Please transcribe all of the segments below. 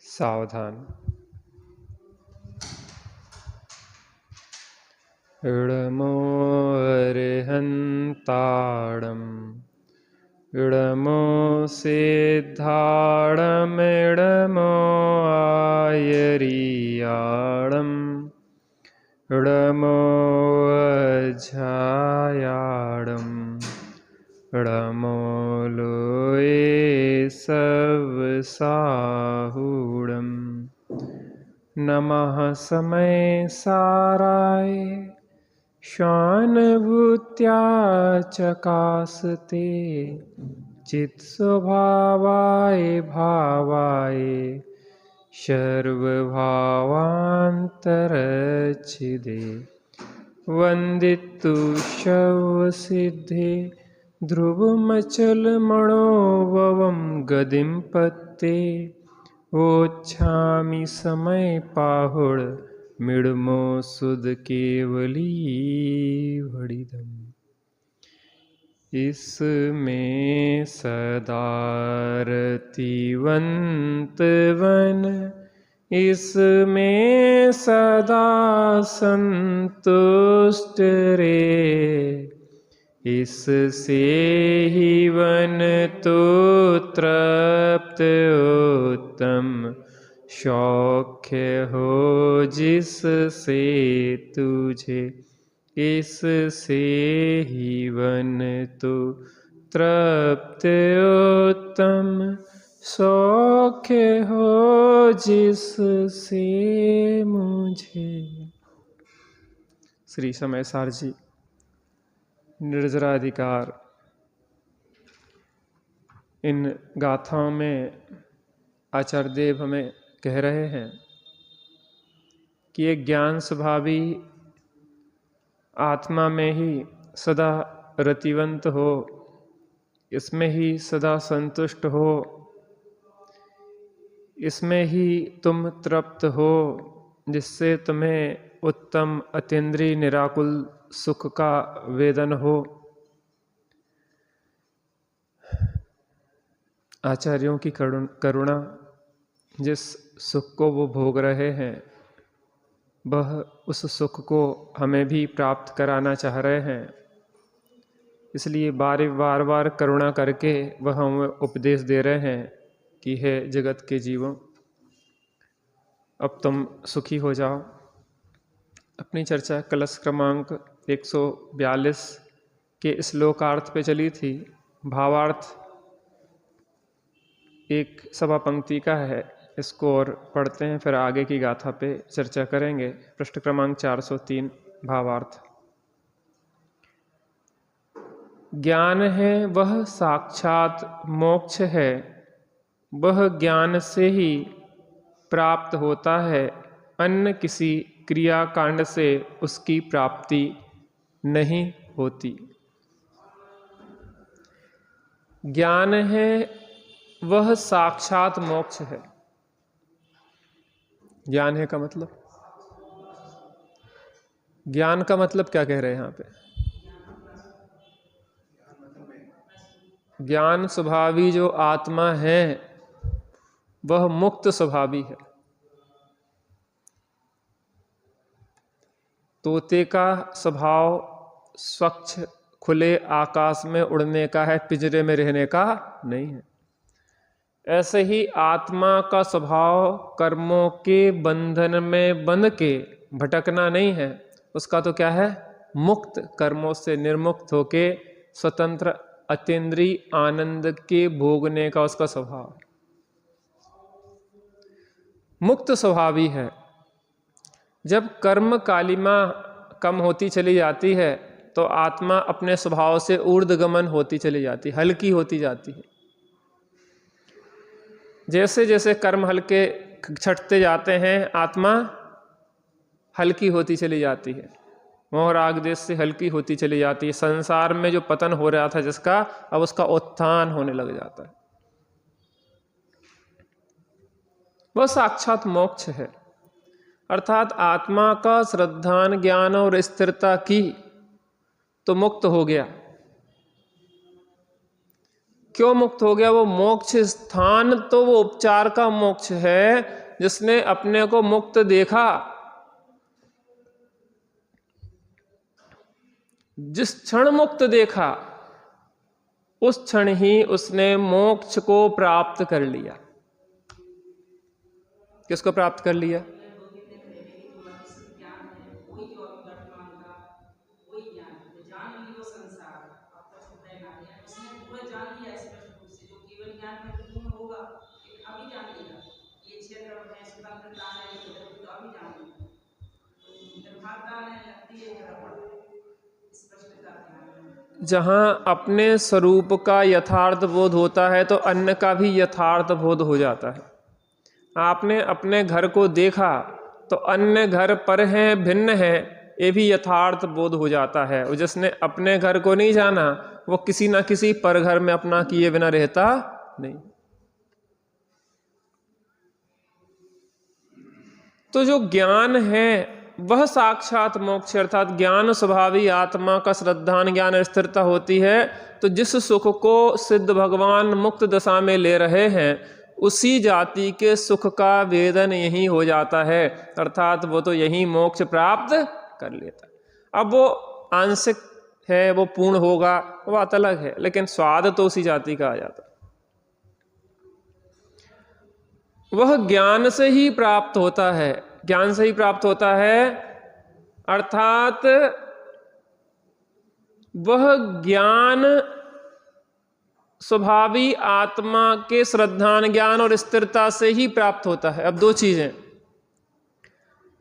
सावधान। इडमो अर्हन्ताडम् इडमो सिद्धाडम् इडमो आयरियाडम् इडमो अजायाडम् इडमो लोये सवसाहुडम्। नमः समय साराय शानुभूत्या चकासते चित्स्वभावाय भावाय सर्वभावान्तरच्छिदे वन्दितु शवसिद्धे ध्रुवमचलमणोभवं गदिं पत्ते ओच्छामि समय पाहुड मिडमो सुध केवली वडिदम्। इसमें सदा रतिवंत वन इसमें सदा संतुष्ट रे इससे ही वन तो तृप्त उत्तम सौख्य हो जिससे तुझे इससे ही वन तो तृप्त उत्तम सौख्य हो जिससे मुझे। श्री समय सार जी निर्जराधिकार इन गाथाओं में आचार्य देव हमें कह रहे हैं कि एक ज्ञान स्वभावी आत्मा में ही सदा रतिवंत हो, इसमें ही सदा संतुष्ट हो, इसमें ही तुम तृप्त हो जिससे तुम्हें उत्तम अतीन्द्रिय निराकुल सुख का वेदन हो। आचार्यों की करुणा जिस सुख को वो भोग रहे हैं वह उस सुख को हमें भी प्राप्त कराना चाह रहे हैं, इसलिए बार बार करुणा करके वह हमें उपदेश दे रहे हैं कि हे जगत के जीवों, अब तुम सुखी हो जाओ। अपनी चर्चा कलश क्रमांक 142 के श्लोकार्थ पे चली थी। भावार्थ एक सवा पंक्ति का है, इसको और पढ़ते हैं, फिर आगे की गाथा पे चर्चा करेंगे। पृष्ठ क्रमांक 403 भावार्थ। ज्ञान है वह साक्षात मोक्ष है, वह ज्ञान से ही प्राप्त होता है, अन्य किसी क्रिया कांड से उसकी प्राप्ति नहीं होती। ज्ञान है वह साक्षात मोक्ष है। ज्ञान है का मतलब, ज्ञान का मतलब क्या कह रहे हैं यहां पे? ज्ञान स्वभावी जो आत्मा है वह मुक्त स्वभावी है। तोते का स्वभाव स्वच्छ खुले आकाश में उड़ने का है, पिंजरे में रहने का नहीं है। ऐसे ही आत्मा का स्वभाव कर्मों के बंधन में बंध के भटकना नहीं है, उसका तो क्या है? मुक्त, कर्मों से निर्मुक्त होके स्वतंत्र अतीन्द्रिय आनंद के भोगने का उसका स्वभाव मुक्त स्वभावी है। जब कर्म कालिमा कम होती चली जाती है तो आत्मा अपने स्वभाव से ऊर्ध्वगमन होती चली जाती, हल्की होती जाती है। जैसे जैसे कर्म हल्के छटते जाते हैं आत्मा हल्की होती चली जाती है, मोह राग देश से हल्की होती चली जाती है। संसार में जो पतन हो रहा था जिसका, अब उसका उत्थान होने लग जाता है। वह साक्षात मोक्ष है, अर्थात आत्मा का श्रद्धान ज्ञान और स्थिरता की तो मुक्त हो गया। क्यों मुक्त हो गया? वो मोक्ष स्थान तो वो उपचार का मोक्ष है, जिसने अपने को मुक्त देखा, जिस क्षण मुक्त देखा उस क्षण ही उसने मोक्ष को प्राप्त कर लिया। किसको प्राप्त कर लिया? जहाँ अपने स्वरूप का यथार्थ बोध होता है तो अन्य का भी यथार्थ बोध हो जाता है। आपने अपने घर को देखा तो अन्य घर पर हैं, भिन्न है, ये भी यथार्थ बोध हो जाता है। और जिसने अपने घर को नहीं जाना वो किसी ना किसी पर घर में अपना किए बिना रहता नहीं। तो जो ज्ञान है वह साक्षात मोक्ष, अर्थात ज्ञान स्वभावी आत्मा का श्रद्धान ज्ञान स्थिरता होती है। तो जिस सुख को सिद्ध भगवान मुक्त दशा में ले रहे हैं उसी जाति के सुख का वेदन यही हो जाता है, अर्थात वो तो यही मोक्ष प्राप्त कर लेता है। अब वो आंशिक है, वो पूर्ण होगा, वो बात अलग है, लेकिन स्वाद तो उसी जाति का आ जाता है। वह ज्ञान से ही प्राप्त होता है, ज्ञान से ही प्राप्त होता है, अर्थात वह ज्ञान स्वभावी आत्मा के श्रद्धान ज्ञान और स्थिरता से ही प्राप्त होता है। अब दो चीजें,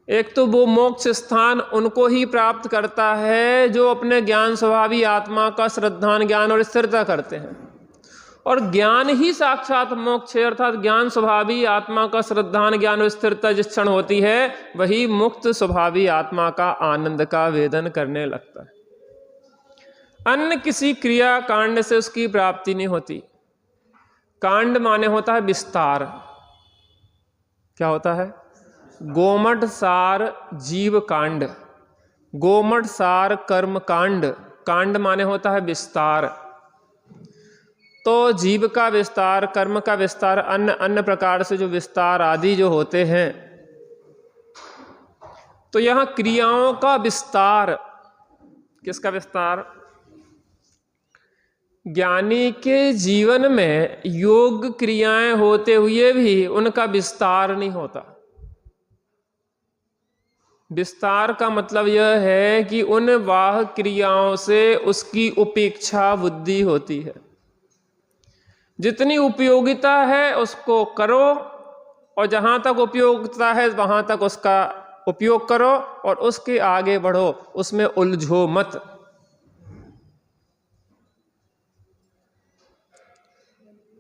एक तो वो मोक्ष स्थान उनको ही प्राप्त करता है जो अपने ज्ञान स्वभावी आत्मा का श्रद्धान ज्ञान और स्थिरता करते हैं, और ज्ञान ही साक्षात मोक्ष है, अर्थात ज्ञान स्वभावी आत्मा का श्रद्धान ज्ञान और स्थिरता जिस क्षण होती है वही मुक्त स्वभावी आत्मा का आनंद का वेदन करने लगता है। अन्य किसी क्रिया कांड से उसकी प्राप्ति नहीं होती। कांड माने होता है विस्तार। क्या होता है? गोमठ सार जीव कांड, गोमठ सार कर्म कांड। कांड माने होता है विस्तार। तो जीव का विस्तार, कर्म का विस्तार, अन्य अन्य प्रकार से जो विस्तार आदि जो होते हैं, तो यहां क्रियाओं का विस्तार। किसका विस्तार? ज्ञानी के जीवन में योग क्रियाएं होते हुए भी उनका विस्तार नहीं होता। विस्तार का मतलब यह है कि उन वाह क्रियाओं से उसकी उपेक्षा बुद्धि होती है। जितनी उपयोगिता है उसको करो, और जहां तक उपयोगिता है वहां तक उसका उपयोग करो, और उसके आगे बढ़ो, उसमें उलझो मत।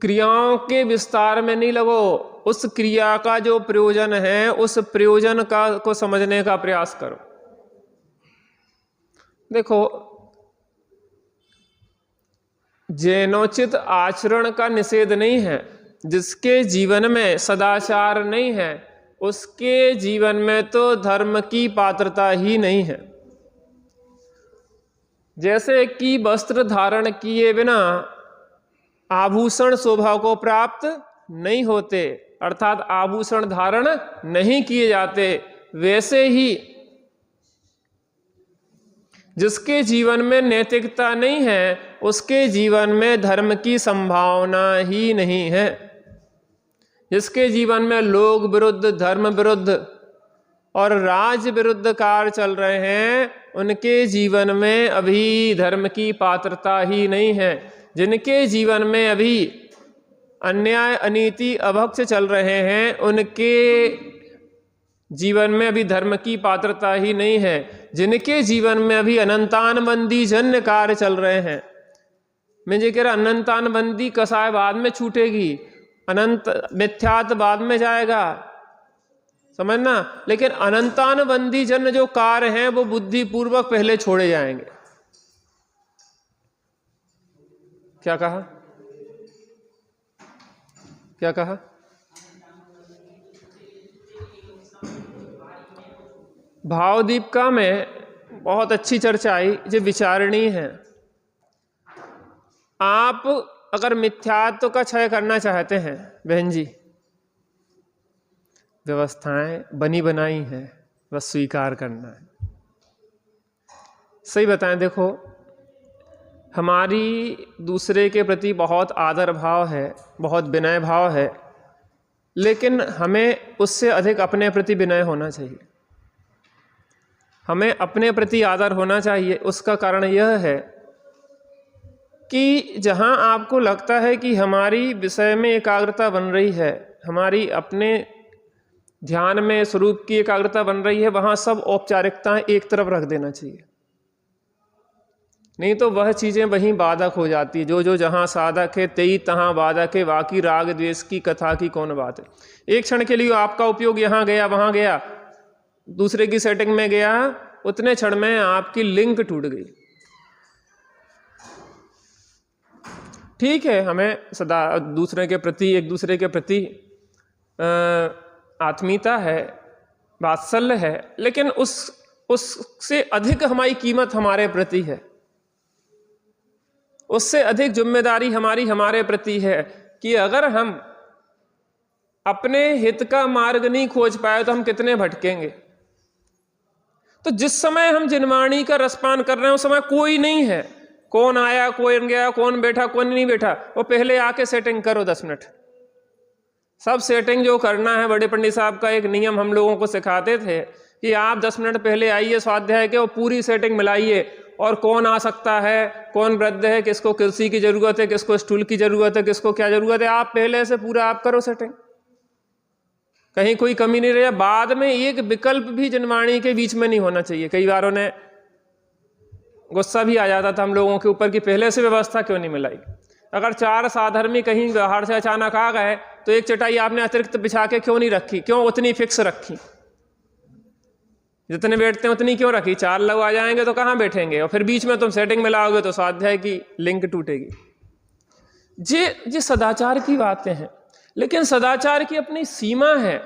क्रियाओं के विस्तार में नहीं लगो, उस क्रिया का जो प्रयोजन है उस प्रयोजन का को समझने का प्रयास करो। देखो, जैनोचित आचरण का निषेध नहीं है। जिसके जीवन में सदाचार नहीं है उसके जीवन में तो धर्म की पात्रता ही नहीं है। जैसे कि वस्त्र धारण किए बिना आभूषण शोभा को प्राप्त नहीं होते, अर्थात आभूषण धारण नहीं किए जाते, वैसे ही जिसके जीवन में नैतिकता नहीं है उसके जीवन में धर्म की संभावना ही नहीं है। जिसके जीवन में लोग विरुद्ध, धर्म विरुद्ध और राज विरुद्ध कार्य चल रहे हैं उनके जीवन में अभी धर्म की पात्रता ही नहीं है। जिनके जीवन में अभी अन्याय, अनीति, अभक्ष चल रहे हैं उनके जीवन में अभी धर्म की पात्रता ही नहीं है। जिनके जीवन में अभी अनंतानबंदी जन्य कार्य चल रहे हैं, मैं ये कह रहा अनंतानबंदी कसाय बाद में छूटेगी, अनंत मिथ्यात्व बाद में जाएगा, समझना, लेकिन अनंतानबंदी जन्य जो कार्य हैं वो बुद्धिपूर्वक पहले छोड़े जाएंगे। क्या कहा? क्या कहा? भावदीपिका में बहुत अच्छी चर्चा आई जो विचारणीय है। आप अगर मिथ्यात्व का क्षय करना चाहते हैं बहन जी, व्यवस्थाएं बनी बनाई हैं, बस स्वीकार करना है। सही बताएं, देखो हमारी दूसरे के प्रति बहुत आदर भाव है, बहुत विनय भाव है, लेकिन हमें उससे अधिक अपने प्रति विनय होना चाहिए, हमें अपने प्रति आदर होना चाहिए। उसका कारण यह है कि जहाँ आपको लगता है कि हमारी विषय में एकाग्रता बन रही है, हमारी अपने ध्यान में स्वरूप की एकाग्रता बन रही है, वहाँ सब औपचारिकताएं एक तरफ रख देना चाहिए। नहीं तो वह चीज़ें वहीं बाधक हो जाती है। जो जहाँ साधक है तेई तहाँ बाधक है, बाकी राग द्वेष की कथा की कौन बात है। एक क्षण के लिए आपका उपयोग यहाँ गया वहाँ गया, दूसरे की सेटिंग में गया, उतने क्षण में आपकी लिंक टूट गई। ठीक है, हमें सदा दूसरे के प्रति, एक दूसरे के प्रति आत्मीयता है, वात्सल्य है, लेकिन उससे अधिक हमारी कीमत हमारे प्रति है, उससे अधिक जिम्मेदारी हमारे प्रति है कि अगर हम अपने हित का मार्ग नहीं खोज पाए तो हम कितने भटकेंगे। तो जिस समय हम जिनवाणी का रसपान कर रहे हैं उस समय कोई नहीं है, कौन आया कौन गया, कौन बैठा कौन नहीं बैठा, वो पहले आके सेटिंग करो 10 मिनट। सब सेटिंग जो करना है, बड़े पंडित साहब का एक नियम हम लोगों को सिखाते थे कि आप 10 मिनट पहले आइए स्वाध्याय के, वो पूरी सेटिंग मिलाइए, और कौन आ सकता है, कौन वृद्ध है, किसको कुर्सी की जरूरत है, किसको स्टूल की जरूरत है, किसको क्या जरूरत है, आप पहले से पूरा आप करो सेटिंग, कहीं कोई कमी नहीं रहे। बाद में एक विकल्प भी जिनवाणी के बीच में नहीं होना चाहिए। कई बार उन्हें गुस्सा भी आ जाता था हम लोगों के ऊपर कि पहले से व्यवस्था क्यों नहीं मिलाई। अगर 4 साधर्मी कहीं बाहर से अचानक आ गए तो एक चटाई आपने अतिरिक्त बिछा के क्यों नहीं रखी, क्यों उतनी फिक्स रखी, जितने बैठते हैं उतनी क्यों रखी। 4 लोग आ जाएंगे तो कहाँ बैठेंगे, और फिर बीच में तुम सेटिंग मिलाओगे तो स्वाध्याय की लिंक टूटेगी। ये सदाचार की बातें हैं, लेकिन सदाचार की अपनी सीमा है।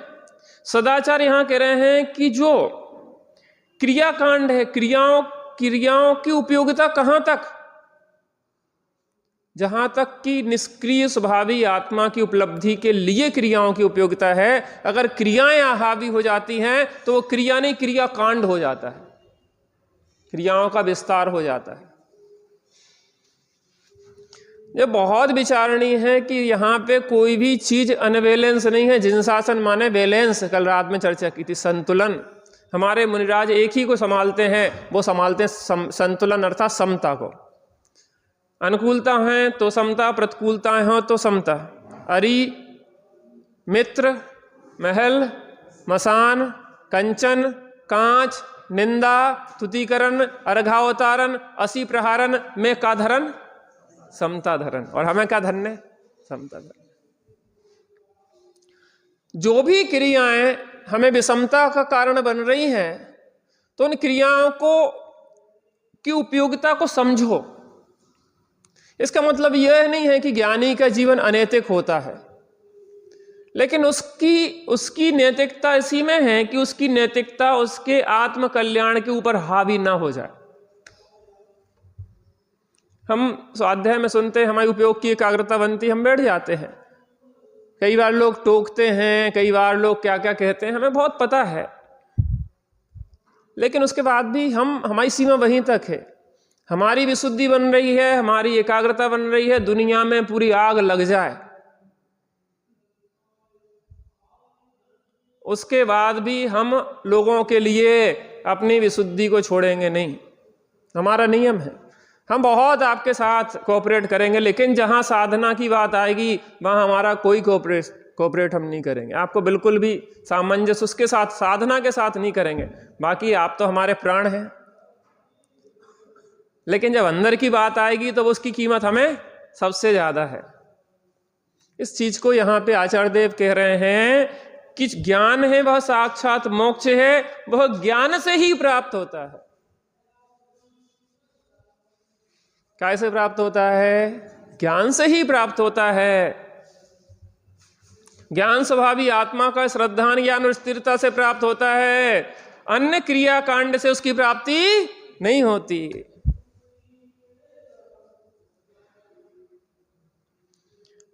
सदाचार यहां कह रहे हैं कि जो क्रियाकांड है, क्रियाओं की उपयोगिता कहां तक, जहां तक कि निष्क्रिय स्वभावी आत्मा की उपलब्धि के लिए क्रियाओं की उपयोगिता है। अगर क्रियाएं हावी हो जाती हैं तो वो क्रिया नहीं क्रिया कांड हो जाता है, क्रियाओं का विस्तार हो जाता है। ये बहुत विचारणीय है कि यहाँ पे कोई भी चीज अनबैलेंस नहीं है। जिनशासन माने बैलेंस, कल रात में चर्चा की थी, संतुलन। हमारे मुनिराज एक ही को संभालते हैं, वो संभालते हैं संतुलन अर्थात समता को। अनुकूलता है तो समता, प्रतिकूलताएं हो तो समता। अरि, मित्र, महल, मसान, कंचन, कांच, निंदा, तुतिकरण, अर्घावतारण, असी प्रहारन में का धरन, समता धरन। और हमें क्या धरन है, समता धरन। जो भी क्रियाएं हमें विषमता का कारण बन रही हैं तो उन क्रियाओं की उपयोगिता को समझो। इसका मतलब यह नहीं है कि ज्ञानी का जीवन अनैतिक होता है, लेकिन उसकी नैतिकता इसी में है कि उसकी नैतिकता उसके आत्म कल्याण के ऊपर हावी ना हो जाए। हम स्वाध्याय में सुनते हैं, हमारे उपयोग की एकाग्रता बनती, हम बैठ जाते हैं। कई बार लोग टोकते हैं, कई बार लोग क्या क्या कहते हैं, हमें बहुत पता है, लेकिन उसके बाद भी हमारी सीमा वहीं तक है। हमारी विशुद्धि बन रही है, हमारी एकाग्रता बन रही है, दुनिया में पूरी आग लग जाए उसके बाद भी हम लोगों के लिए अपनी विशुद्धि को छोड़ेंगे नहीं। हमारा नियम है, हम बहुत आपके साथ कोऑपरेट करेंगे, लेकिन जहां साधना की बात आएगी वहां हमारा कोई कोऑपरेट हम नहीं करेंगे। आपको बिल्कुल भी सामंजस्य उसके साथ, साधना के साथ नहीं करेंगे। बाकी आप तो हमारे प्राण हैं, लेकिन जब अंदर की बात आएगी तो उसकी कीमत हमें सबसे ज्यादा है। इस चीज को यहां पे आचार्य देव कह रहे हैं कि ज्ञान है वह साक्षात मोक्ष है, वह ज्ञान से ही प्राप्त होता है। कैसे प्राप्त होता है? ज्ञान से ही प्राप्त होता है। ज्ञान स्वभावी आत्मा का श्रद्धान ज्ञान और स्थिरता से प्राप्त होता है, अन्य क्रियाकांड से उसकी प्राप्ति नहीं होती।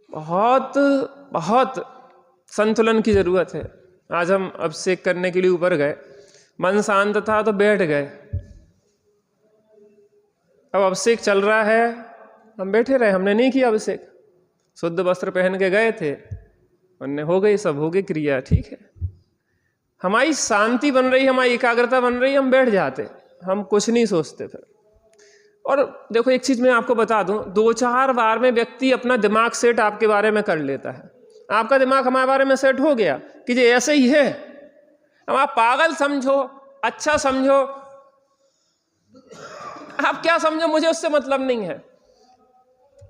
बहुत बहुत संतुलन की जरूरत है। आज हम अभिषेक करने के लिए ऊपर गए, मन शांत था तो बैठ गए। अब अभिषेक चल रहा है, हम बैठे रहे, हमने नहीं किया अभिषेक। शुद्ध वस्त्र पहन के गए थे, उनने हो गई, सब हो गई क्रिया, ठीक है। हमारी शांति बन रही, हमारी एकाग्रता बन रही, हम बैठ जाते, हम कुछ नहीं सोचते फिर। और देखो एक चीज मैं आपको बता दूं, 2-4 बार में व्यक्ति अपना दिमाग सेट आपके बारे में कर लेता है। आपका दिमाग हमारे बारे में सेट हो गया कि ये ऐसे ही है। अब आप पागल समझो, अच्छा समझो, आप क्या समझो, मुझे उससे मतलब नहीं है।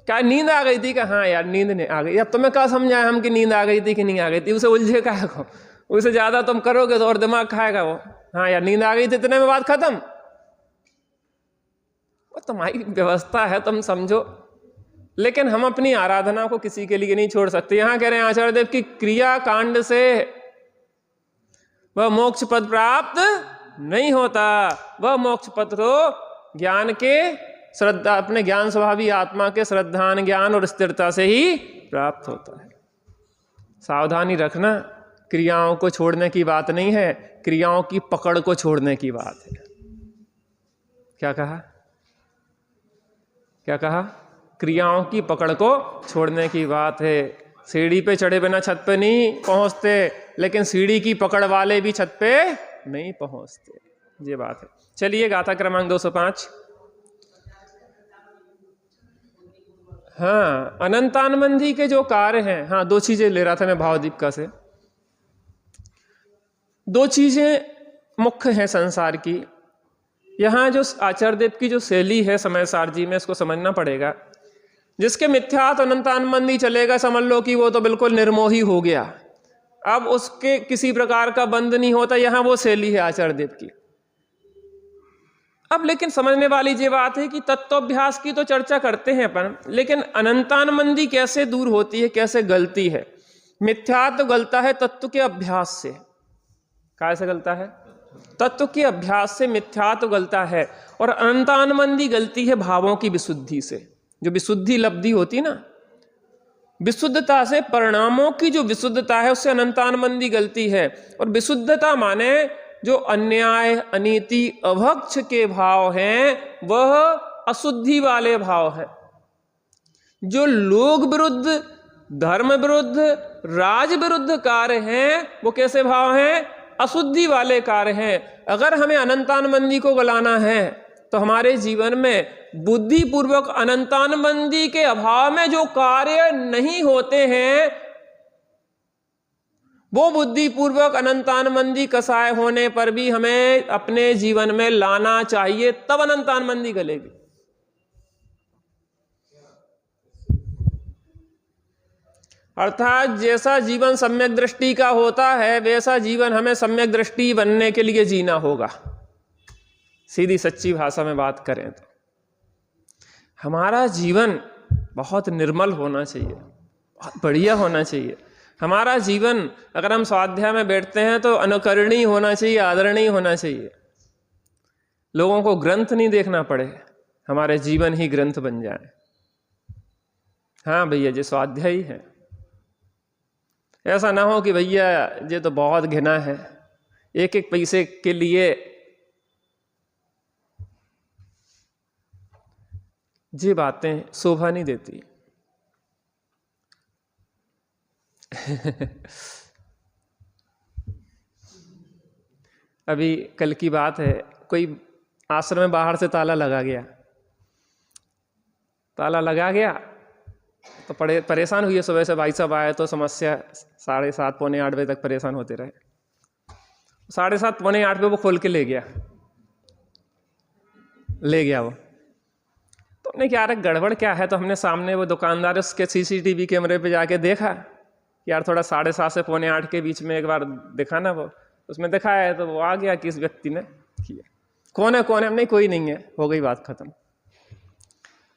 क्या नींद आ गई थी? कि हाँ यार नींद नहीं आ गई। अब तुम्हें क्या समझाए हम कि नींद आ गई थी कि नहीं आ गई थी? उसे उलझे क्या को, उसे ज्यादा तुम करोगे तो और दिमाग खाएगा वो। हाँ यार नींद आ गई थी, इतने में बात खत्म। वो तुम्हारी व्यवस्था है, तुम समझो। लेकिन हम अपनी आराधना को किसी के लिए नहीं छोड़ सकते। यहां कह रहे हैं आचार्य देव की क्रिया कांड से वह मोक्ष पद प्राप्त नहीं होता। वह मोक्ष पद तो ज्ञान के श्रद्धा, अपने ज्ञान स्वभावी आत्मा के श्रद्धान ज्ञान और स्थिरता से ही प्राप्त होता है। सावधानी रखना, क्रियाओं को छोड़ने की बात नहीं है, क्रियाओं की पकड़ को छोड़ने की बात है। क्या कहा? क्या कहा? क्रियाओं की पकड़ को छोड़ने की बात है। सीढ़ी पे चढ़े बिना छत पे नहीं पहुंचते, लेकिन सीढ़ी की पकड़ वाले भी छत पे नहीं पहुंचते, ये बात है। चलिए गाथा क्रमांक 205। हाँ, अनंतानंदी के जो कार्य हैं, हाँ 2 चीजें ले रहा था मैं भावदीपिका से। 2 चीजें मुख्य हैं संसार की। यहाँ जो आचार्य देव की जो शैली है समय सार जी में, इसको समझना पड़ेगा। जिसके मिथ्यात्व अनंतानंदी चलेगा, समझ लो कि वो तो बिल्कुल निर्मोही हो गया, अब उसके किसी प्रकार का बंध नहीं होता। यहाँ वो शैली है आचार्य देव की। अब लेकिन समझने वाली ये बात है कि तत्वाभ्यास की तो चर्चा करते हैं अपन, लेकिन अनंतानंदी कैसे दूर होती है, कैसे गलती है? मिथ्यात्व गलता है तत्व के अभ्यास से। कैसे गलता है? तत्व के अभ्यास से मिथ्यात्व गलता है। और अनंतानंदी गलती है भावों की विशुद्धि से। जो विशुद्धि लब्धि होती ना, विशुद्धता से, परिणामों की जो विशुद्धता है, उससे अनंतानंदी गलती है। और विशुद्धता माने जो अन्याय, अनीति, अभक्ष के भाव हैं, वह अशुद्धि वाले भाव हैं। जो लोक विरुद्ध, धर्म विरुद्ध, राज विरुद्ध कार्य हैं, वो कैसे भाव हैं? अशुद्धि वाले कार्य हैं। अगर हमें अनंतानंदी को गलाना है तो हमारे जीवन में बुद्धि पूर्वक अनंतानंदी के अभाव में जो कार्य नहीं होते हैं, वो बुद्धि पूर्वक अनंतानंदी कसाय होने पर भी हमें अपने जीवन में लाना चाहिए, तब अनंतानंदी गलेगी। अर्थात जैसा जीवन सम्यक दृष्टि का होता है, वैसा जीवन हमें सम्यक दृष्टि बनने के लिए जीना होगा। सीधी सच्ची भाषा में बात करें तो हमारा जीवन बहुत निर्मल होना चाहिए, बहुत बढ़िया होना चाहिए। हमारा जीवन, अगर हम स्वाध्याय में बैठते हैं तो अनुकरणीय होना चाहिए, आदरणीय होना चाहिए। लोगों को ग्रंथ नहीं देखना पड़े, हमारे जीवन ही ग्रंथ बन जाए। हाँ भैया जी स्वाध्याय ही है। ऐसा ना हो कि भैया ये तो बहुत घिना है, एक एक पैसे के लिए ये बातें शोभा नहीं देती। अभी कल की बात है, कोई आश्रम में बाहर से ताला लगा गया। ताला लगा गया तो परेशान हुई। सुबह से भाई साहब आए तो समस्या 7:30 पौने 8 बजे तक परेशान होते रहे। 7:30 पौने 8 पे वो खोल के ले गया वो। तो हमने क्या रहा गड़बड़ क्या है, तो हमने सामने वो दुकानदार उसके CCTV कैमरे पे जाके देखा कि यार थोड़ा 7:30 से पौने 8 के बीच में एक बार दिखा ना। वो उसमें दिखाया है तो वो आ गया किस व्यक्ति ने किया। कौन है हमने, कोई नहीं है, हो गई बात खत्म।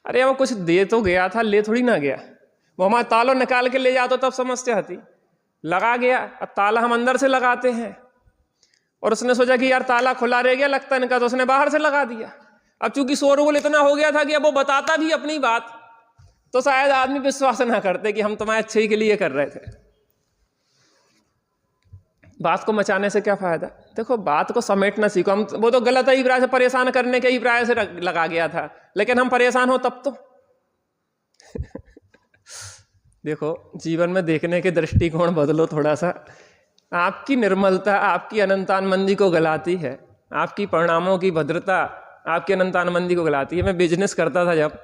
अरे वो कुछ दे तो गया था, ले थोड़ी ना गया। वो हमारा ताला निकाल के ले जाता तब समस्या थी। लगा गया, अब ताला हम अंदर से लगाते हैं और उसने सोचा कि यार ताला खुला रह गया लगता इनका, तो उसने बाहर से लगा दिया। अब चूंकि शोरगुल इतना हो गया था कि अब वो बताता भी अपनी बात तो शायद आदमी विश्वास ना करते कि हम तुम्हारे अच्छे ही के लिए कर रहे थे। बात को मचाने से क्या फायदा? देखो, बात को समेटना सीखो। हम वो तो गलत अभिप्राय से परेशान करने के अभिप्राय से लगा गया था, लेकिन हम परेशान हो तब तो देखो, जीवन में देखने के दृष्टिकोण बदलो थोड़ा सा। आपकी निर्मलता आपकी अनंतानमंदी को गलाती है, आपकी परिणामों की भद्रता आपकी अनंतानमंदी को गलाती है। मैं बिजनेस करता था जब,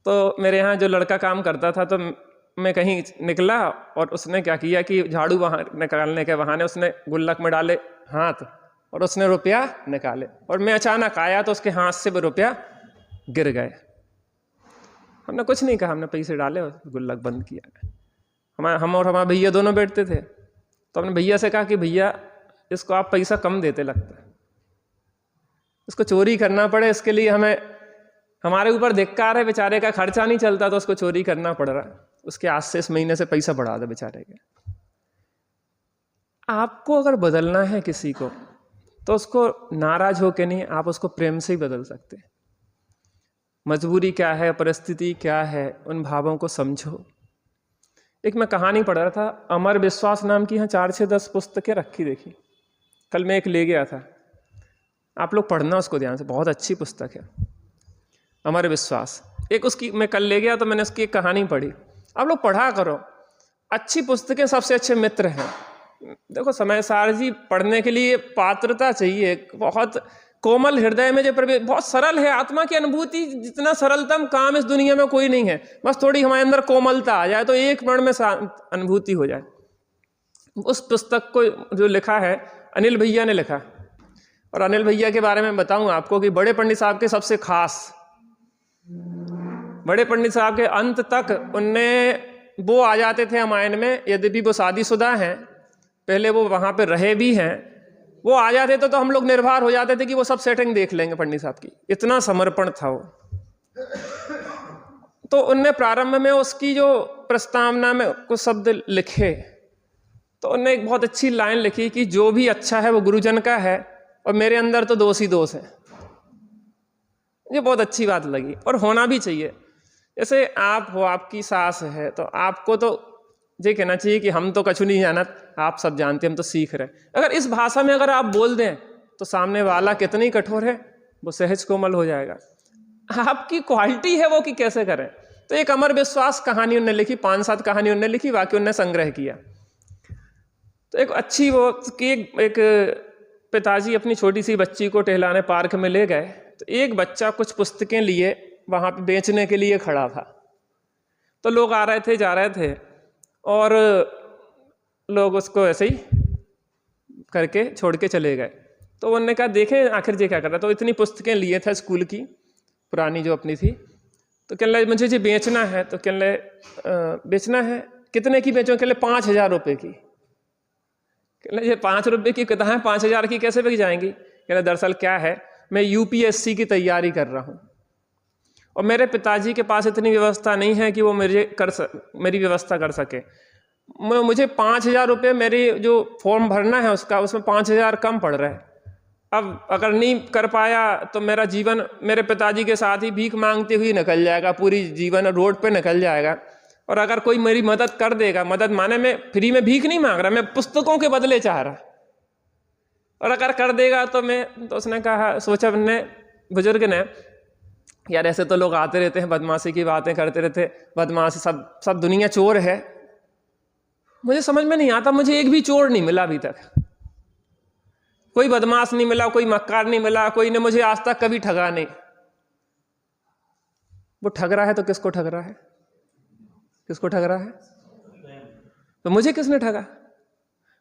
तो मेरे यहाँ जो लड़का काम करता था, तो मैं कहीं निकला और उसने क्या किया कि झाड़ू वहाँ निकालने के बहाने उसने गुल्लक में डाले हाथ और उसने रुपया निकाले, और मैं अचानक आया तो उसके हाथ से वो रुपया गिर गए। हमने कुछ नहीं कहा, हमने पैसे डाले और गुल्लक बंद किया। हम और हमारे भैया दोनों बैठते थे, तो हमने भैया से कहा कि भैया, इसको आप पैसा कम देते लगता है, इसको चोरी करना पड़े, इसके लिए हमें, हमारे ऊपर धिक्कार है, बेचारे का खर्चा नहीं चलता तो उसको चोरी करना पड़ रहा है, उसके आज से इस महीने से पैसा बढ़ा दो बेचारे के। आपको अगर बदलना है किसी को, तो उसको नाराज होके नहीं, आप उसको प्रेम से ही बदल सकते हैं। मजबूरी क्या है, परिस्थिति क्या है, उन भावों को समझो। एक मैं कहानी पढ़ रहा था, अमर विश्वास नाम की, यहाँ 4 से 10 पुस्तकें रखी देखी, कल मैं एक ले गया था, आप लोग पढ़ना उसको ध्यान से, बहुत अच्छी पुस्तक है अमर विश्वास। एक उसकी मैं कल ले गया तो मैंने उसकी एक कहानी पढ़ी, आप लोग पढ़ा करो, अच्छी पुस्तकें सबसे अच्छे मित्र हैं। देखो, समय सार जी पढ़ने के लिए पात्रता चाहिए, बहुत कोमल हृदय में जो प्रवेश, बहुत सरल है आत्मा की अनुभूति, जितना सरलतम काम इस दुनिया में कोई नहीं है। बस थोड़ी हमारे अंदर कोमलता आ जाए तो एक क्षण में अनुभूति हो जाए। उस पुस्तक को जो लिखा है अनिल भैया ने लिखा, और अनिल भैया के बारे में बताऊं आपको कि बड़े पंडित साहब के सबसे खास, बड़े पंडित साहब के अंत तक उनने, वो आ जाते थे रामायण में, यद्यपि वो शादीशुदा हैं, पहले वो वहाँ पे रहे भी हैं, वो आ जाते थे तो हम लोग निर्भर हो जाते थे कि वो सब सेटिंग देख लेंगे पंडित साहब की, इतना समर्पण था वो। तो उनने प्रारंभ में उसकी जो प्रस्तावना में कुछ शब्द लिखे, तो उनने एक बहुत अच्छी लाइन लिखी कि जो भी अच्छा है वो गुरुजन का है, और मेरे अंदर तो दोष ही दोष है। ये बहुत अच्छी बात लगी, और होना भी चाहिए। जैसे आप हो, आपकी सास है, तो आपको तो ये कहना चाहिए कि हम तो कछु नहीं जानत, आप सब जानते, हम तो सीख रहे। अगर इस भाषा में अगर आप बोल दें तो सामने वाला कितनी कठोर है वो सहज कोमल हो जाएगा। आपकी क्वालिटी है वो कि कैसे करें। तो एक अमर विश्वास कहानी उन्होंने लिखी, 5-7 कहानी उन्होंने लिखी, बाकी उन्होंने संग्रह किया। तो एक अच्छी वो कि एक पिताजी अपनी छोटी सी बच्ची को टहलाने पार्क में ले गए, तो एक बच्चा कुछ पुस्तकें लिए वहाँ पे बेचने के लिए खड़ा था। तो लोग आ रहे थे, जा रहे थे, और लोग उसको ऐसे ही करके छोड़ के चले गए। तो उन्होंने कहा देखें आखिर ये क्या कर रहा है। तो इतनी पुस्तकें लिए थे स्कूल की, पुरानी जो अपनी थी, तो कहने लगे मुझे ये बेचना है। तो कहने लगे बेचना है, कितने की बेचो? कहने लगे 5,000 रुपये की। कहने लगे 5 रुपये की किताबें 5,000 की कैसे बिक जाएंगी? कहने दरअसल क्या है, मैं UPSC की तैयारी कर रहा हूँ, और मेरे पिताजी के पास इतनी व्यवस्था नहीं है कि वो मेरी व्यवस्था कर सके। मुझे 5,000 रुपये, मेरी जो फॉर्म भरना है उसका, उसमें 5,000 कम पड़ रहा है। अब अगर नहीं कर पाया तो मेरा जीवन मेरे पिताजी के साथ ही भीख मांगते हुए निकल जाएगा, पूरी जीवन रोड पे निकल जाएगा। और अगर कोई मेरी मदद कर देगा, मदद माने मैं फ्री में भीख नहीं मांग रहा, मैं पुस्तकों के बदले चाह रहा, और अगर कर देगा तो मैं, तो उसने कहा, सोचा मैंने, बुजुर्ग ने, यार ऐसे तो लोग आते रहते हैं, बदमाशी की बातें करते रहते, बदमाशी, सब दुनिया चोर है। मुझे समझ में नहीं आता, मुझे एक भी चोर नहीं मिला अभी तक, कोई बदमाश नहीं मिला, कोई मक्कार नहीं मिला, कोई ने मुझे आज तक कभी ठगा नहीं। वो ठग रहा है तो किसको ठग रहा है? किसको ठग रहा है? तो मुझे किसने ठगा?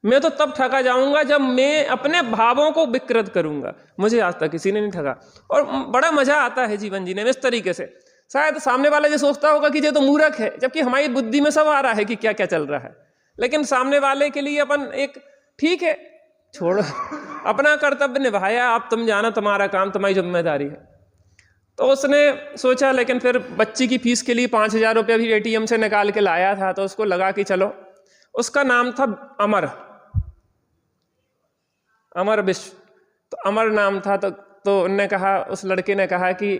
मैं तो तब ठगा जाऊंगा जब मैं अपने भावों को विकृत करूंगा। मुझे आज तक किसी ने नहीं ठगा, और बड़ा मजा आता है जीवन जीने में इस तरीके से। शायद सामने वाला ये सोचता होगा कि ये तो मूर्ख है, जबकि हमारी बुद्धि में सब आ रहा है कि क्या क्या चल रहा है, लेकिन सामने वाले के लिए अपन एक, ठीक है छोड़ो, अपना कर्तव्य निभाया, आप तुम जाना, तुम्हारा काम, तुम्हारी जिम्मेदारी है। तो उसने सोचा, लेकिन फिर बच्ची की फीस के लिए 5,000 रुपये भी ATM से निकाल के लाया था। तो उसको लगा कि चलो, उसका नाम था अमर विश्व, तो अमर नाम था। तो उनने कहा, उस लड़के ने कहा कि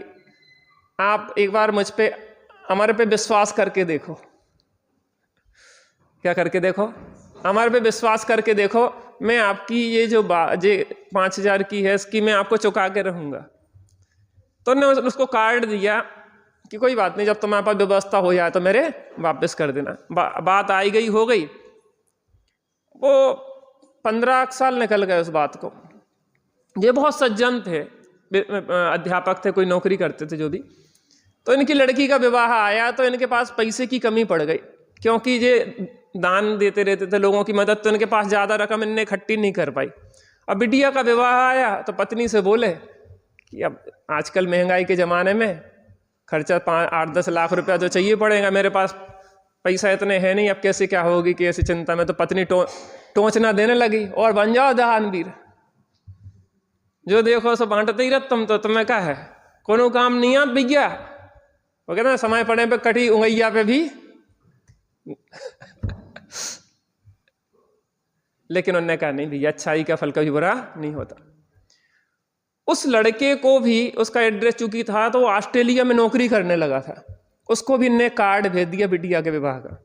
आप एक बार मुझ पे हमारे पे विश्वास करके देखो। क्या करके देखो? हमारे पे विश्वास करके देखो, मैं आपकी ये जो 5,000 की है इसकी मैं आपको चुका के रहूंगा। तो ने उसको कार्ड दिया कि कोई बात नहीं, जब तुम्हारे पास व्यवस्था हो जाए तो मेरे वापस कर देना। बात आई गई हो गई। वो 15 साल निकल गए उस बात को। ये बहुत सज्जन थे, अध्यापक थे, कोई नौकरी करते थे जो भी। तो इनकी लड़की का विवाह आया तो इनके पास पैसे की कमी पड़ गई, क्योंकि ये दान देते रहते थे लोगों की मदद, तो इनके पास ज़्यादा रकम इनने इकट्ठी नहीं कर पाई। अब बिटिया का विवाह आया तो पत्नी से बोले कि अब आजकल महंगाई के ज़माने में खर्चा 8-10 लाख रुपया तो चाहिए पड़ेगा, मेरे पास पैसा इतने है नहीं, अब कैसे क्या होगी कि ऐसी चिंता में। तो पत्नी टोंचना देने लगी, और बन जाओ दानवीर, जो देखो सो बांटते ही रहते तुम, तो तुम्हें क्या है, कोनो काम नहीं आप भैया। वो कहते हैं समय पड़ने पे कटी उंगैया पे भी लेकिन उन्होंने कहा नहीं भैया, अच्छाई का फल कभी बुरा नहीं होता। उस लड़के को भी उसका एड्रेस चूंकि था तो वो ऑस्ट्रेलिया में नौकरी करने लगा था, उसको भी इनने कार्ड भेज दिया बिटिया के विवाह का।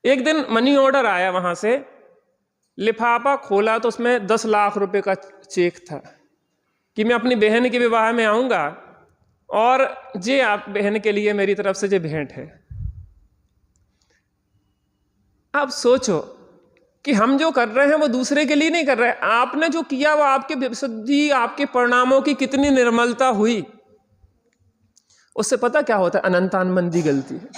एक दिन मनी ऑर्डर आया वहां से, लिफाफा खोला तो उसमें 10 लाख रुपए का चेक था कि मैं अपनी बहन के विवाह में आऊंगा और ये आप बहन के लिए मेरी तरफ से ये भेंट है। आप सोचो कि हम जो कर रहे हैं वो दूसरे के लिए नहीं कर रहे हैं, आपने जो किया वो आपके विशुद्धि, आपके परिणामों की कितनी निर्मलता हुई, उससे पता क्या होता है? अनंतानमंदी गलती है।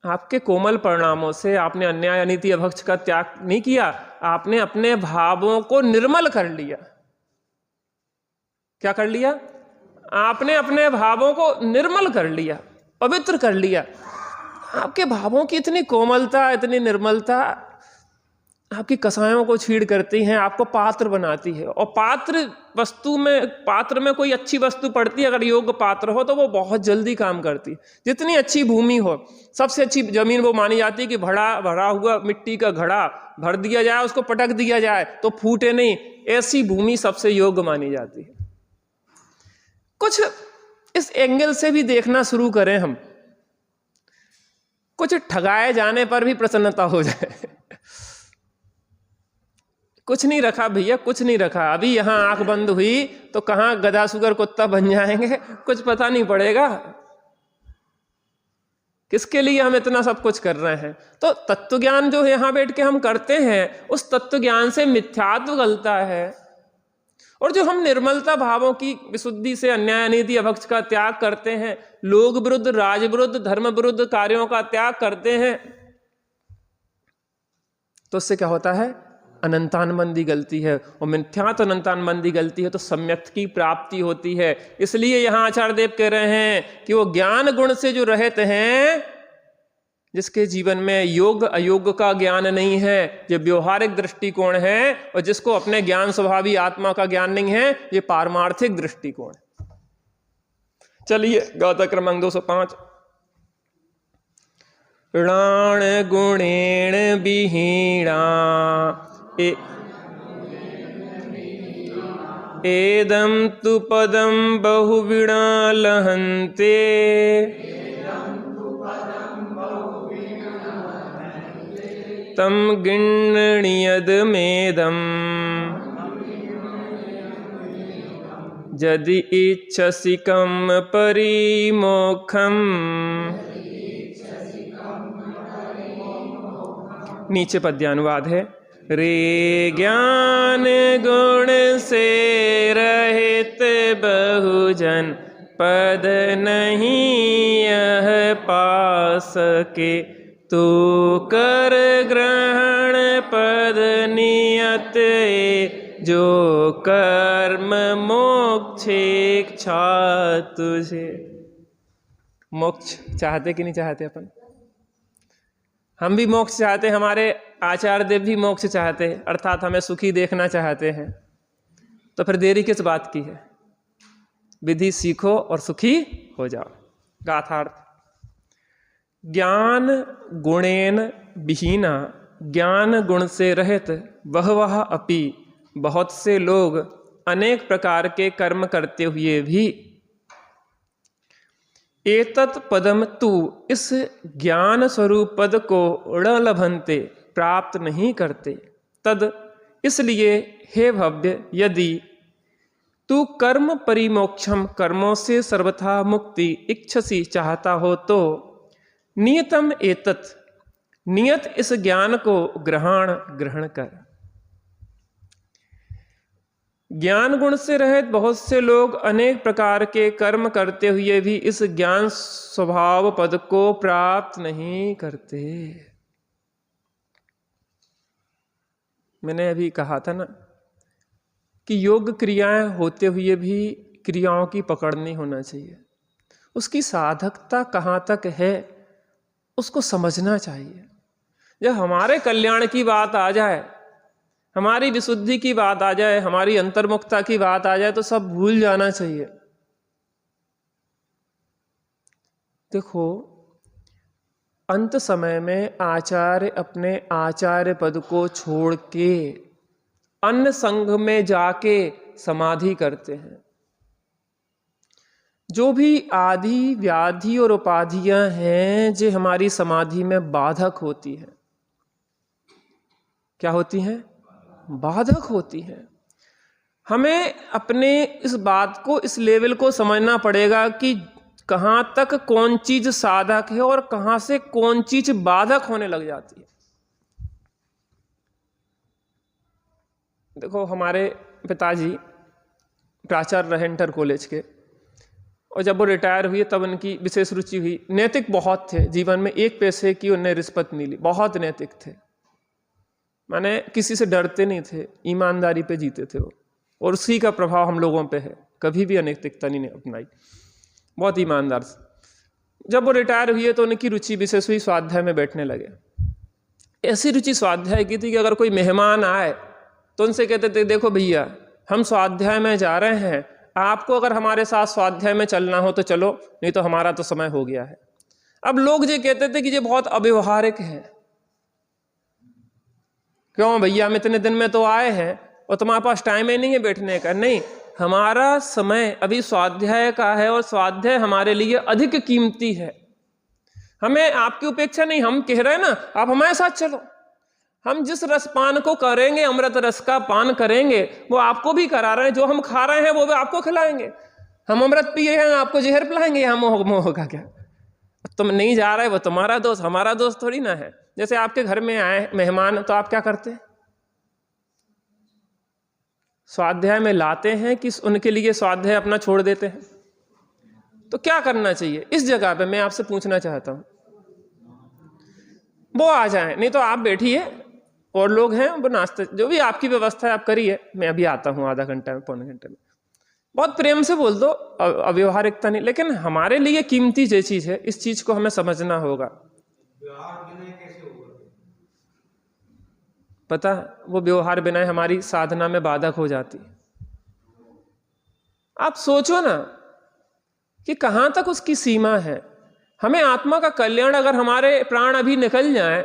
आपके कोमल परिणामों से आपने अन्याय अनीति अभक्ष का त्याग नहीं किया, आपने अपने भावों को निर्मल कर लिया। क्या कर लिया? आपने अपने भावों को निर्मल कर लिया, पवित्र कर लिया। आपके भावों की इतनी कोमलता, इतनी निर्मलता आपकी कसायों को छीड़ करती हैं, आपको पात्र बनाती है। और पात्र में कोई अच्छी वस्तु पड़ती है, अगर योग्य पात्र हो तो वो बहुत जल्दी काम करती है। जितनी अच्छी भूमि हो, सबसे अच्छी जमीन वो मानी जाती है कि भरा हुआ मिट्टी का घड़ा भर दिया जाए, उसको पटक दिया जाए तो फूटे नहीं, ऐसी भूमि सबसे योग्य मानी जाती है। कुछ इस एंगल से भी देखना शुरू करें हम, कुछ ठगाए जाने पर भी प्रसन्नता हो जाए। कुछ नहीं रखा भैया, कुछ नहीं रखा। अभी यहां आंख बंद हुई तो कहां गधा सुगर कुत्ता बन जाएंगे कुछ पता नहीं पड़ेगा। किसके लिए हम इतना सब कुछ कर रहे हैं? तो तत्व ज्ञान जो यहां बैठ के हम करते हैं, उस तत्व ज्ञान से मिथ्यात्व गलता है। और जो हम निर्मलता भावों की विशुद्धि से अन्याय अनीति अभक्ष का त्याग करते हैं, लोक विरुद्ध, राज विरुद्ध, धर्म विरुद्ध कार्यों का त्याग करते हैं, तो उससे क्या होता है? अनंतानमंदी गलती है। और मिथ्यात्व अनंतानमंदी गलती है तो सम्यक की प्राप्ति होती है। इसलिए यहां आचार्य देव कह रहे हैं कि वो ज्ञान गुण से जो रहित हैं, जिसके जीवन में योग अयोग का ज्ञान नहीं है, ये व्यवहारिक दृष्टिकोण है, और जिसको अपने ज्ञान स्वभावी आत्मा का ज्ञान नहीं है, ये पारमार्थिक दृष्टिकोण है। चलिए गाथा क्रमांक 205। ऋणाण गुणेण विहीणा एदं तु पदं बहुवीणा लहन्ते तम गृह्णीयदमेदम् यदि इच्छसि कं परिमोक्षम्। नीचे पद्यानुवाद है। रे ज्ञान गुण से रहित बहुजन पद नहीं यह पा सके, तू कर ग्रहण पद नियत जो कर्म मोक्ष इच्छा तुझे। मोक्ष चाहते कि नहीं चाहते अपन? हम भी मोक्ष चाहते हैं, हमारे आचार्य देव भी मोक्ष चाहते हैं, अर्थात हमें सुखी देखना चाहते हैं। तो फिर देरी किस बात की है? विधि सीखो और सुखी हो जाओ। गाथार्थ। ज्ञान गुणेन विहीना, ज्ञान गुण से रहित, बहवः अपि, बहुत से लोग अनेक प्रकार के कर्म करते हुए भी, एतत् पदम तू, इस ज्ञान स्वरूप पद को न लभन्ते, प्राप्त नहीं करते। तद, इसलिए हे भव्य, यदि तू कर्म परिमोक्षम, कर्मों से सर्वथा मुक्ति इच्छसी, चाहता हो तो नियतम एतत्, नियत इस ज्ञान को ग्रहण कर। ज्ञान गुण से रहित बहुत से लोग अनेक प्रकार के कर्म करते हुए भी इस ज्ञान स्वभाव पद को प्राप्त नहीं करते। मैंने अभी कहा था ना कि योग क्रियाएं होते हुए भी क्रियाओं की पकड़ नहीं होना चाहिए। उसकी साधकता कहाँ तक है उसको समझना चाहिए। जब हमारे कल्याण की बात आ जाए, हमारी विशुद्धि की बात आ जाए, हमारी अंतर्मुखता की बात आ जाए तो सब भूल जाना चाहिए। देखो, अंत समय में आचार्य अपने आचार्य पद को छोड़ के अन्य संघ में जाके समाधि करते हैं। जो भी आदि व्याधि और उपाधियां हैं जो हमारी समाधि में बाधक होती हैं, क्या होती हैं? बाधक होती हैं। हमें अपने इस बात को, इस लेवल को समझना पड़ेगा कि कहाँ तक कौन चीज साधक है और कहाँ से कौन चीज बाधक होने लग जाती है। देखो, हमारे पिताजी प्राचार्य रहे इंटर कॉलेज के, और जब वो रिटायर हुए तब उनकी विशेष रुचि हुई। नैतिक बहुत थे, जीवन में एक पैसे की उन्हें रिश्वत नहीं ली, बहुत नैतिक थे। माने किसी से डरते नहीं थे, ईमानदारी पे जीते थे वो, और उसी का प्रभाव हम लोगों पे है। कभी भी अनैतिकता नहीं अपनाई, बहुत ईमानदार। जब वो रिटायर हुए तो उनकी रुचि विशेष हुई, स्वाध्याय में बैठने लगे। ऐसी रुचि स्वाध्याय की थी कि अगर कोई मेहमान आए तो उनसे कहते थे, देखो भैया, हम स्वाध्याय में जा रहे हैं, आपको अगर हमारे साथ स्वाध्याय में चलना हो तो चलो, नहीं तो हमारा तो समय हो गया है। अब लोग ये कहते थे कि ये बहुत अव्यवहारिक है। क्यों भैया, हम इतने दिन में तो आए हैं और तुम्हारे पास टाइम ही नहीं है बैठने का। नहीं, हमारा समय अभी स्वाध्याय का है और स्वाध्याय हमारे लिए अधिक कीमती है। हमें आपकी उपेक्षा नहीं, हम कह रहे हैं ना, आप हमारे साथ चलो। हम जिस रसपान को करेंगे, अमृत रस का पान करेंगे, वो आपको भी करा रहे हैं। जो हम खा रहे हैं वो भी आपको खिलाएंगे। हम अमृत पिए हैं, आपको जहर पिलाएंगे। यहाँ मोह का क्या? तुम नहीं जा रहे, वो तुम्हारा दोस्त, हमारा दोस्त थोड़ी ना है। जैसे आपके घर में आए मेहमान तो आप क्या करते हैं? स्वाध्याय में लाते हैं कि उनके लिए स्वाध्याय अपना छोड़ देते हैं? तो क्या करना चाहिए? इस जगह पे मैं आपसे पूछना चाहता हूं, वो आ जाए, नहीं तो आप बैठिए, और लोग हैं वो नाश्ते, जो भी आपकी व्यवस्था है आप करिए, मैं अभी आता हूं आधा घंटा में, पौने घंटे में। बहुत प्रेम से बोल दो, अव्यवहारिकता नहीं, लेकिन हमारे लिए कीमती जो चीज है, इस चीज को हमें समझना होगा। पता, वो व्यवहार बिना हमारी साधना में बाधक हो जाती। आप सोचो ना कि कहां तक उसकी सीमा है। हमें आत्मा का कल्याण, अगर हमारे प्राण अभी निकल जाए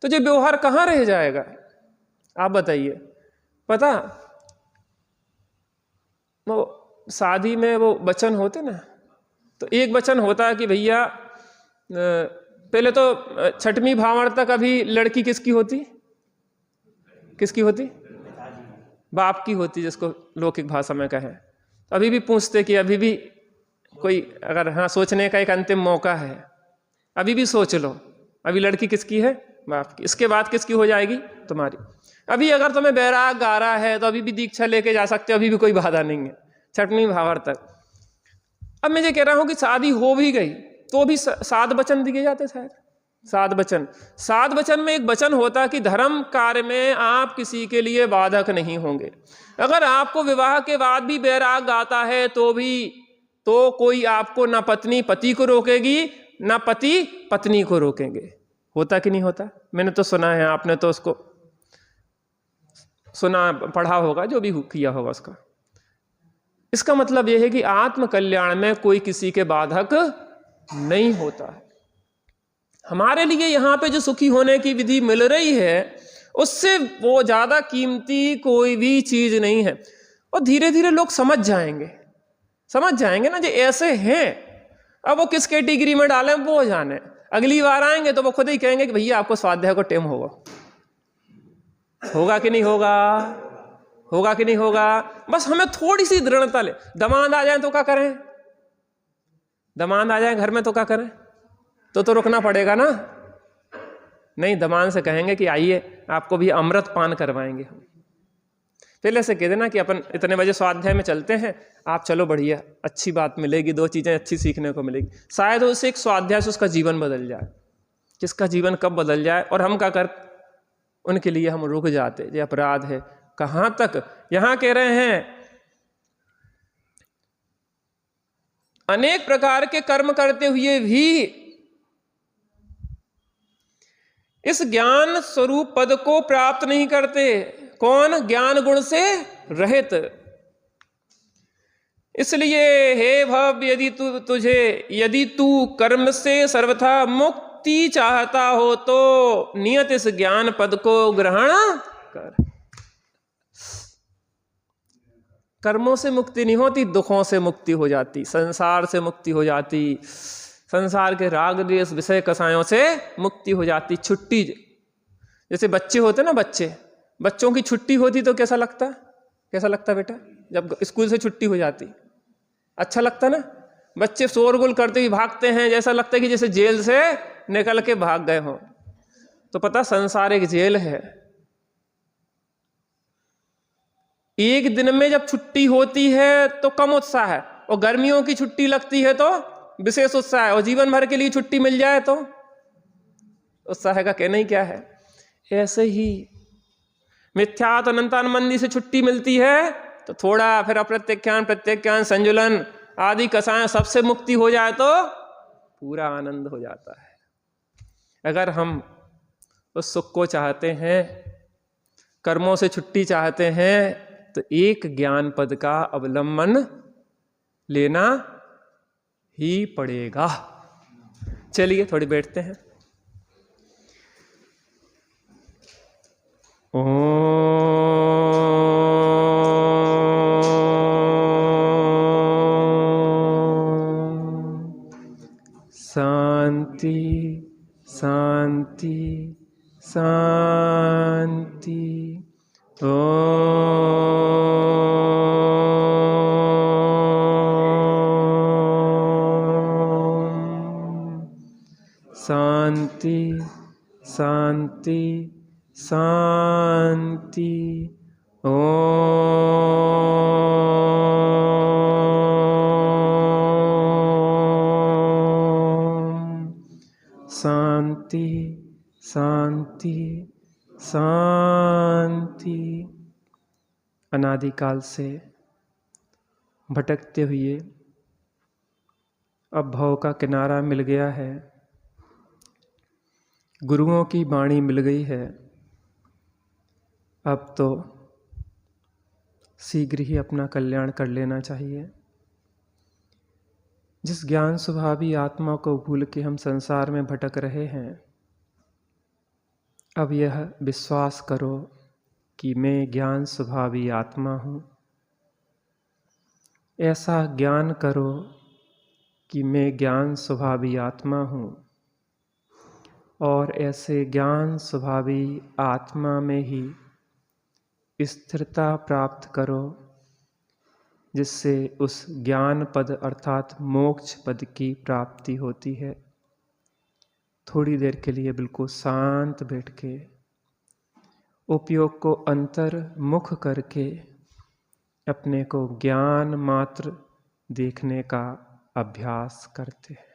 तो ये व्यवहार कहां रह जाएगा? आप बताइए। पता, वो शादी में वो वचन होते ना, तो एक वचन होता है कि भैया, पहले तो 6वीं भावार्थ तक अभी लड़की किसकी होती? किसकी होती? बाप की होती, जिसको लौकिक भाषा में कहे। अभी भी पूछते कि अभी भी कोई, अगर हाँ सोचने का एक अंतिम मौका है, अभी भी सोच लो, अभी लड़की किसकी है? बाप की। इसके बाद किसकी हो जाएगी? तुम्हारी। अभी अगर तुम्हें बैराग आ रहा है तो अभी भी दीक्षा लेके जा सकते हो, अभी भी कोई बाधा नहीं है 6वीं भावार्थ तक। अब मैं ये कह रहा हूं कि शादी हो भी गई तो भी 7 वचन दिए जाते, शायद 7 वचन। 7 वचन में एक वचन होता कि धर्म कार्य में आप किसी के लिए बाधक नहीं होंगे। अगर आपको विवाह के बाद भी बैराग आता है तो कोई आपको ना पत्नी पति को रोकेगी, ना पति पत्नी को रोकेंगे। होता कि नहीं होता? मैंने तो सुना है, आपने तो उसको सुना, पढ़ा होगा, जो भी किया होगा उसका। इसका मतलब यह है कि आत्म कल्याण में कोई किसी के बाधक नहीं होता है। हमारे लिए यहाँ पे जो सुखी होने की विधि मिल रही है, उससे वो ज्यादा कीमती कोई भी चीज नहीं है। और धीरे धीरे लोग समझ जाएंगे ना, जो ऐसे हैं। अब वो किस कैटेगरी में डालें वो जाने। अगली बार आएंगे तो वो खुद ही कहेंगे कि भैया आपको स्वाध्याय को टेम होगा। होगा कि नहीं होगा? होगा कि नहीं होगा? बस हमें थोड़ी सी दृढ़ता ले। दमाद आ जाए तो क्या करें? दमाद आ जाए घर में तो क्या करें? तो रुकना पड़ेगा ना। नहीं, दमाद से कहेंगे कि आइए आपको भी अमृत पान करवाएंगे हम। पहले से कह देना कि अपन इतने बजे स्वाध्याय में चलते हैं, आप चलो, बढ़िया अच्छी बात मिलेगी, 2 चीजें अच्छी सीखने को मिलेगी। शायद उससे एक स्वाध्याय से उसका जीवन बदल जाए। किसका जीवन कब बदल जाए और हम क्या कर, उनके लिए हम रुक जाते। ये अपराध है। कहां तक? यहां कह रहे हैं अनेक प्रकार के कर्म करते हुए भी इस ज्ञान स्वरूप पद को प्राप्त नहीं करते। कौन? ज्ञान गुण से रहित। इसलिए हे भव, यदि तू कर्म से सर्वथा मुक्ति चाहता हो तो नियत इस ज्ञान पद को ग्रहण कर। कर्मों से मुक्ति नहीं होती, दुखों से मुक्ति हो जाती, संसार से मुक्ति हो जाती, संसार के राग द्वेष विषय कसायों से मुक्ति हो जाती। छुट्टी, जैसे बच्चे होते ना, बच्चों की छुट्टी होती तो कैसा लगता? कैसा लगता बेटा जब स्कूल से छुट्टी हो जाती? अच्छा लगता ना। बच्चे शोरगुल करते हुए भागते हैं, जैसा लगता है कि जैसे जेल से निकल के भाग गए हों। तो पता, संसार एक जेल है। एक दिन में जब छुट्टी होती है तो कम उत्साह है, और गर्मियों की छुट्टी लगती है तो विशेष उत्साह है, और जीवन भर के लिए छुट्टी मिल जाए तो उत्साह का कहना ही क्या है। ऐसे ही मिथ्यात्व अनंतानुबंधी से छुट्टी मिलती है तो थोड़ा फिर अप्रत्यख्यान, प्रत्यख्यान, संजुलन आदि कसाएं सबसे मुक्ति हो जाए तो पूरा आनंद हो जाता है। अगर हम उस सुख को चाहते हैं, कर्मों से छुट्टी चाहते हैं, तो एक ज्ञान पद का अवलंबन लेना ही पड़ेगा। चलिए थोड़ी बैठते हैं। शांति शांति शांति। शांति शांति शांति। शांति शांति शांति। अनादिकाल से भटकते हुए अब भव का किनारा मिल गया है, गुरुओं की वाणी मिल गई है। अब तो शीघ्र ही अपना कल्याण कर लेना चाहिए। जिस ज्ञान स्वभावी आत्मा को भूल के हम संसार में भटक रहे हैं, अब यह विश्वास करो कि मैं ज्ञान स्वभावी आत्मा हूँ। ऐसा ज्ञान करो कि मैं ज्ञान स्वभावी आत्मा हूँ, और ऐसे ज्ञान स्वभावी आत्मा में ही स्थिरता प्राप्त करो, जिससे उस ज्ञान पद अर्थात मोक्ष पद की प्राप्ति होती है। थोड़ी देर के लिए बिल्कुल शांत बैठ के उपयोग को अंतर्मुख करके अपने को ज्ञान मात्र देखने का अभ्यास करते हैं।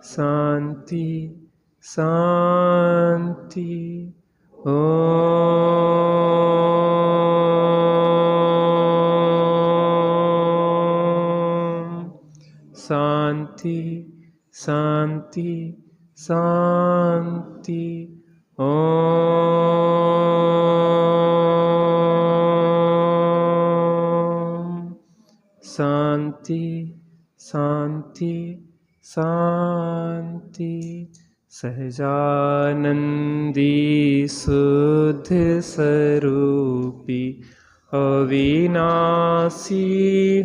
शांति शांति। ओम शांति शांति शांति। ओम शांति शांति शांति। सहजानंदी शुद्ध स्वरूपी अविनाशी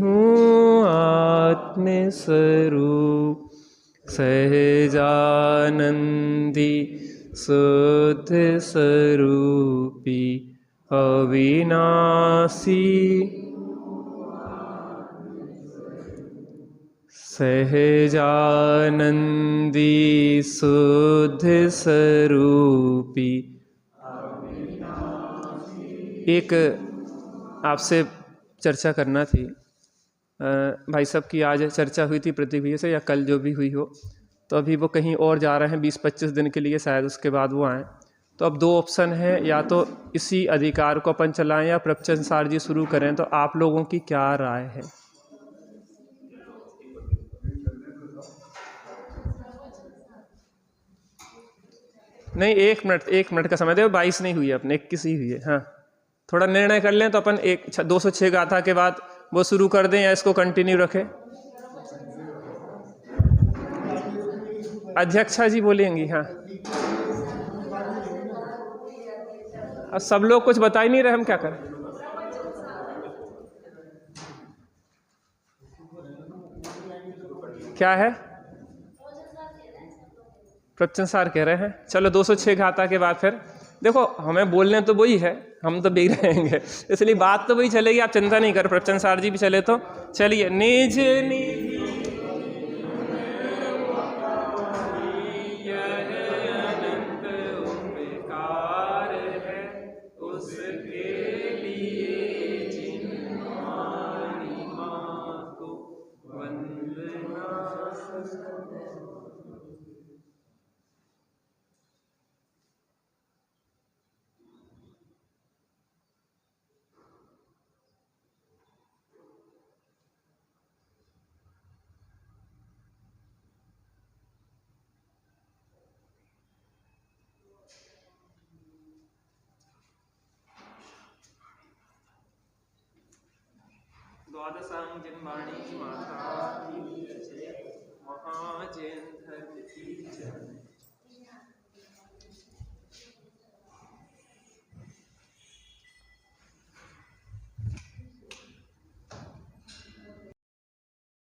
हूँ आत्मस्वरूप। सहजानंदी शुद्ध स्वरूपी अविनाशी। सहजानंदी शुद्ध स्वरूपी। एक आपसे चर्चा करना थी भाई साहब की। आज चर्चा हुई थी पृथ्वी से, या कल जो भी हुई हो, तो अभी वो कहीं और जा रहे हैं 20-25 दिन के लिए शायद, उसके बाद वो आएँ। तो अब 2 ऑप्शन है, या तो इसी अधिकार को अपन चलाएं या प्रवचन सार जी शुरू करें। तो आप लोगों की क्या राय है? नहीं, 1 मिनट का समय दे। 22 नहीं हुई है अपने, 21 ही हुई है। हाँ, थोड़ा निर्णय कर लें तो अपन 206 गाथा के बाद वो शुरू कर दें, या इसको कंटिन्यू रखें। अध्यक्षा जी बोलेंगी। हाँ, अब सब लोग कुछ बता ही नहीं रहे, हम क्या करें? क्या है? प्रवचन सार कह रहे हैं। चलो 206 गाथा के बाद फिर देखो, हमें बोलने तो वही है, हम तो भी रहेंगे, इसलिए बात तो वही चलेगी। आप चिंता नहीं कर, प्रवचन सार जी भी चले तो चलिए। निज निधि द्वादशां जिन्वाणी माता की जय, महाजैन धर्म की जय।